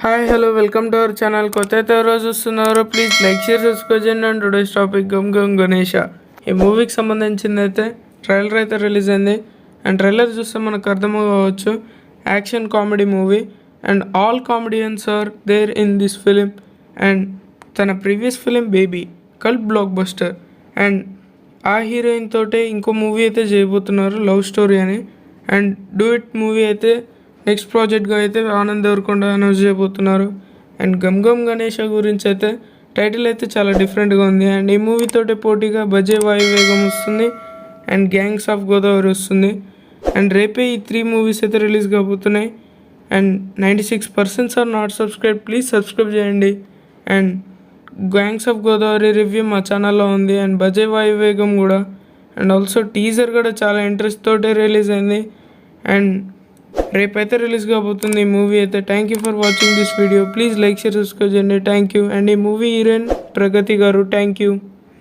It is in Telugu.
Hi hello welcome to our channel. కొత్త అయితే ఎవరో చూస్తున్నారో ప్లీజ్ లైక్ షేర్ సబ్స్క్రైబ్ చేయండి. And today's topic Gam Gam Ganesha. ఈ మూవీకి సంబంధించింది అయితే ట్రైలర్ అయితే రిలీజ్ అయింది. అండ్ ట్రైలర్ చూస్తే మనకు అర్థం కావచ్చు action comedy movie and all comedians are there in this film. And తన previous film baby cult blockbuster. And ఆ హీరోయిన్ తోటే ఇంకో మూవీ అయితే చేయబోతున్నారు లవ్ స్టోరీ అని. అండ్ డూ ఇట్ మూవీ అయితే నెక్స్ట్ ప్రాజెక్ట్గా అయితే ఆనంద్ దేవరకొండ అనౌన్స్ చేయబోతున్నారు. అండ్ గమ్ గమ్ గణేష గురించి అయితే టైటిల్ అయితే చాలా డిఫరెంట్గా ఉంది. అండ్ ఈ మూవీతోటి పోటీగా బజే వాయువేగం వస్తుంది అండ్ గ్యాంగ్స్ ఆఫ్ గోదావరి వస్తుంది. అండ్ రేపే ఈ 3 మూవీస్ అయితే రిలీజ్ కాబోతున్నాయి. And 96% are not subscribe, please subscribe చేయండి. And gangs of Godavari review మా ఛానల్లో ఉంది. అండ్ బజే వాయువేగం కూడా. అండ్ ఆల్సో టీజర్ కూడా చాలా ఇంట్రెస్ట్ తోటే రిలీజ్ అయింది. అండ్ రేపైతే రిలీజ్ కాబోతుంది ఈ మూవీ అయితే. Thank you for watching this video. Please like share subscribe చేయండి. Thank you. అండ్ ఈ movie heroine Pragathi garu. Thank you.